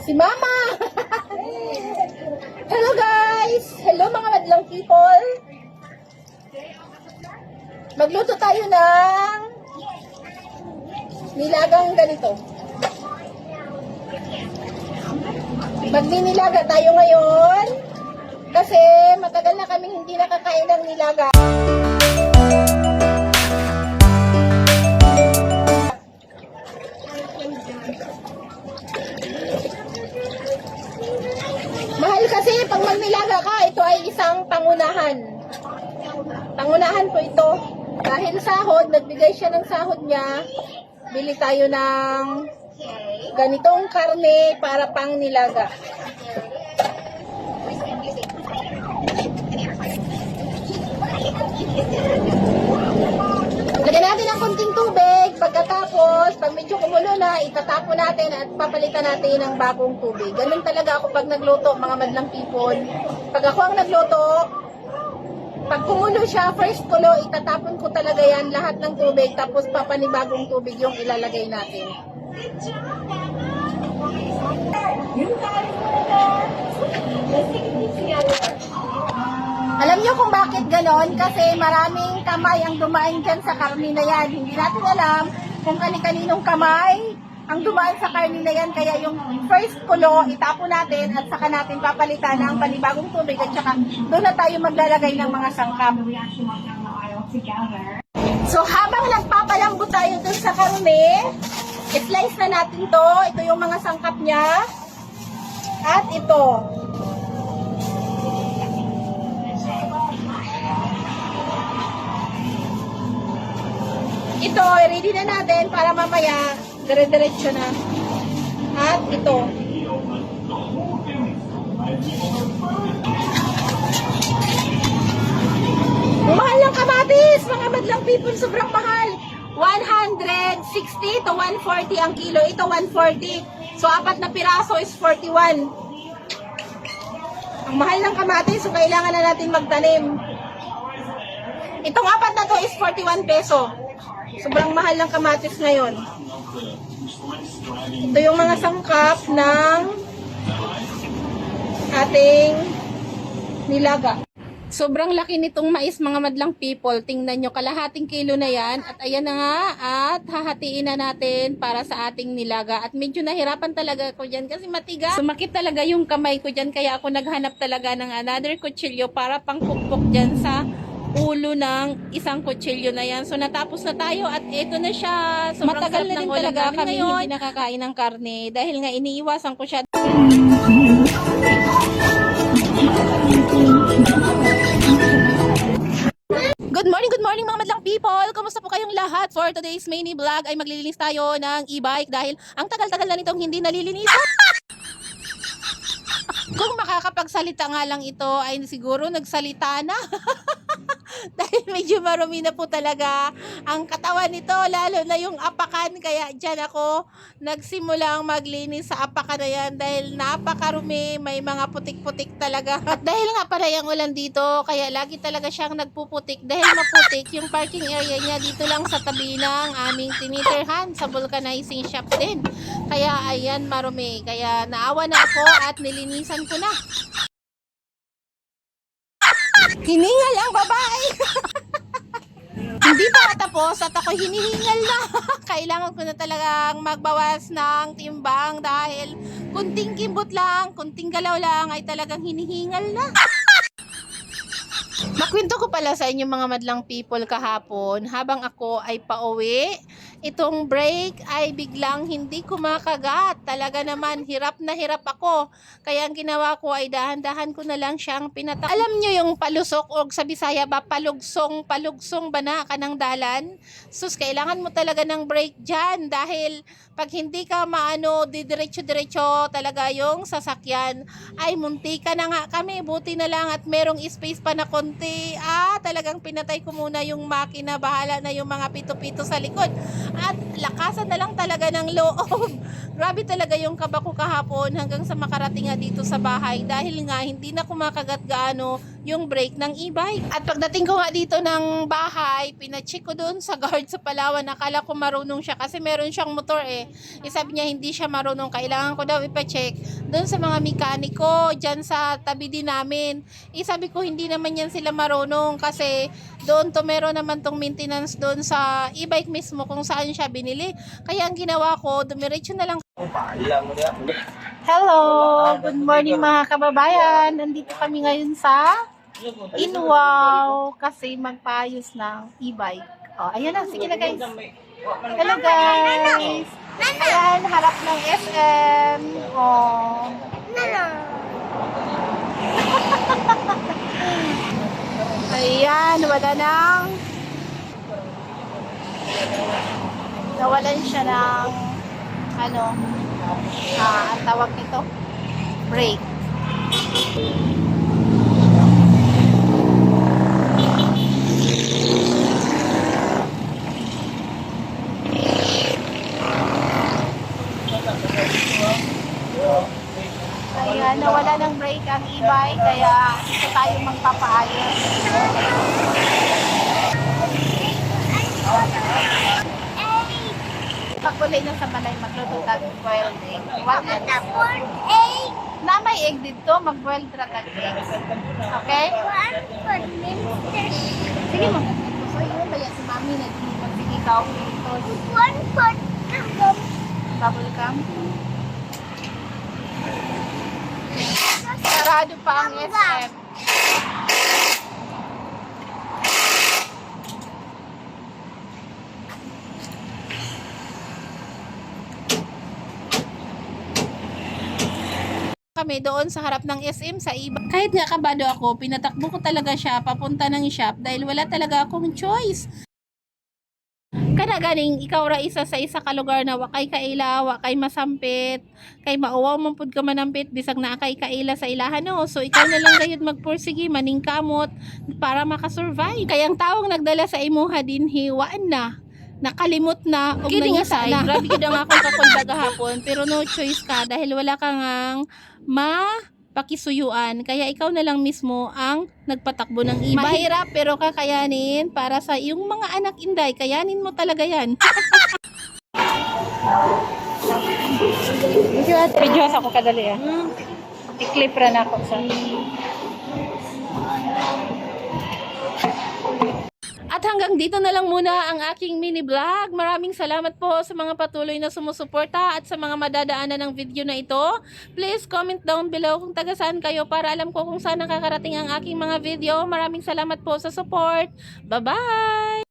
Si Mama! Hello guys! Hello mga madlang people! Magluto tayo ng nilagang ganito. Magninilaga tayo ngayon kasi matagal na kaming hindi nakakain ng nilaga. Mahal kasi pag magnilaga ka, ito ay isang pangunahan. Pangunahan po ito. Dahil sahod, nagbigay siya ng sahod niya, bili tayo ng ganitong karne para pang nilaga. Lagyan natin ng konting tubig. Pagkatapos, pag medyo kumulo na, itatapon natin at papalitan natin ng bagong tubig. Ganun talaga ako pag nagluto, mga madlang people. Pag ako ang nagluto, pag kumulo siya, first kulo, itatapon ko talaga yan lahat ng tubig, tapos papanibagong tubig yung ilalagay natin. Alam nyo kung bakit ganon? Kasi maraming kamay ang dumaan dyan sa karne na yan. Hindi natin alam kung kani-kaninong kamay ang dumaan sa karne na yan. Kaya yung first kulo, itapon natin at saka natin papalitan ng panibagong tubig at saka doon na tayo maglalagay ng mga sangkap. So habang nagpapalambot tayo doon sa karne, slice na natin to. Ito yung mga sangkap niya. At ito. Ito, ready na natin para mamaya dire-diretso na. At ito. Mahal ng kamatis, mga madlang people, sobrang mahal. 160 to 140 ang kilo. Ito 140. So, 4 na piraso is 41. Ang mahal ng kamatis, so kailangan na natin magtanim. Itong 4 na to is 41 peso. Sobrang mahal ng kamatis ngayon. Ito yung mga sangkap ng ating nilaga. Sobrang laki nitong mais, mga madlang people. Tingnan nyo, kalahating kilo na yan. At ayan na nga, at hahatiin na natin para sa ating nilaga. At medyo nahirapan talaga ako dyan kasi matigas. Sumakit talaga yung kamay ko dyan. Kaya ako naghanap talaga ng another kutsilyo para pangpukpok dyan sa ulo ng isang kutsilyo na yan. So natapos na tayo at ito na siya. Sobrang matagal na din talaga kami ngayon hindi nakakain ng karne dahil nga iniiwasan ko siya. Good morning mga madlang people! Kumusta po kayong lahat? For today's mini vlog ay maglilinis tayo ng e-bike dahil ang tagal-tagal na nitong hindi nalilinis. Kung makakapagsalita nga lang ito ay siguro nagsalita na. Dahil medyo marumi na po talaga ang katawan nito, lalo na yung apakan. Kaya dyan ako nagsimulang maglinis sa apakan na yan dahil napakarumi, may mga putik-putik talaga. At dahil nga pala yung ulan dito, kaya lagi talaga siyang nagpuputik dahil maputik yung parking area niya dito lang sa tabi ng aming tinitirhan sa vulcanizing shop din. Kaya ayan, marumi. Kaya naawa na ako at nilinisan ko na. Hiningal ang babae. Hindi pa tapos at ako hinihingal na. Kailangan ko na talagang magbawas ng timbang dahil kunting kimbot lang, kunting galaw lang ay talagang hinihingal na. Makwento ko pala sa inyo mga madlang people kahapon, habang ako ay pauwi, itong brake ay biglang hindi kumakagat. Talaga naman, hirap na hirap ako. Kaya ang ginawa ko ay dahan-dahan ko na lang siyang pinatak. Alam nyo yung palusok o sa Bisaya ba, palugsong ba na ka ng dalan? Sus, kailangan mo talaga ng brake dyan dahil pag hindi ka maano, didiretso-diretso talaga yung sasakyan, ay munti ka na nga kami. Buti na lang at merong space pa na konti. Talagang pinatay ko muna yung makina. Bahala na yung mga pito-pito sa likod. At lakasan na lang talaga ng loob. Grabe talaga yung kaba ko kahapon hanggang sa makarating nga dito sa bahay dahil nga hindi na kumakagat gaano yung brake ng e-bike. At pagdating ko nga dito ng bahay, pinacheck ko doon sa guard sa Palawan. Nakala ko marunong siya kasi meron siyang motor eh. Sabi niya hindi siya marunong, kailangan ko daw ipacheck. doon sa mga mekaniko, dyan sa tabi din namin. Sabi ko, hindi naman yan sila marunong kasi doon to meron naman tong maintenance doon sa e-bike mismo kung saan siya binili. Kaya ang ginawa ko, dumiretso na lang. Hello! Good morning mga kababayan! Nandito kami ngayon sa Inwaw kasi magpaayos ng e-bike. Oh, ayan na. Sige na guys. Hello guys! Ayan, harap ng SM. Oh. Ayan, wala nang nawalan siya ng ano, ang tawag nito, brake. Ayan, nawala ng brake ang e-bike, kaya ito tayo magpapaayos. Pagkulay na sa balay, magluto tayo ng boiled egg. What is that? Egg! Na may egg dito, mag-boiled dragon eggs. Okay? Sige mo. So, yun ba yan si Mami na dinipag sige ikaw? Bubble gum. Sarado pa ang SM. Kami doon sa harap ng SM sa iba. Kahit nga kabado ako, pinatakbo ko talaga siya papunta ng shop dahil wala talaga akong choice. Kana ganing ikaw ra isa sa isa ka lugar na wakay kaila, wakay masampit, kay mauwaw man pud ka manampit bisag naa kay kaila sa ilahan no. So ikaw na lang gayud magpursige maningkamot para makasurvive. Kay ang tawong nagdala sa imuha dinhi waan na nakalimot na og nangisa na. Grabe gid ang akong kakulda gahapon pero no choice ka dahil wala kang pakisuyuan. Kaya ikaw na lang mismo ang nagpatakbo ng e-bike. Mahirap pero kakayanin para sa iyong mga anak inday. Kayanin mo talaga yan. Video ako kadali I-clip ra na ako sa At hanggang dito na lang muna ang aking mini vlog. Maraming salamat po sa mga patuloy na sumusuporta at sa mga madadaanan ng video na ito. Please comment down below kung taga saan kayo para alam ko kung saan nakakarating ang aking mga video. Maraming salamat po sa support. Bye-bye!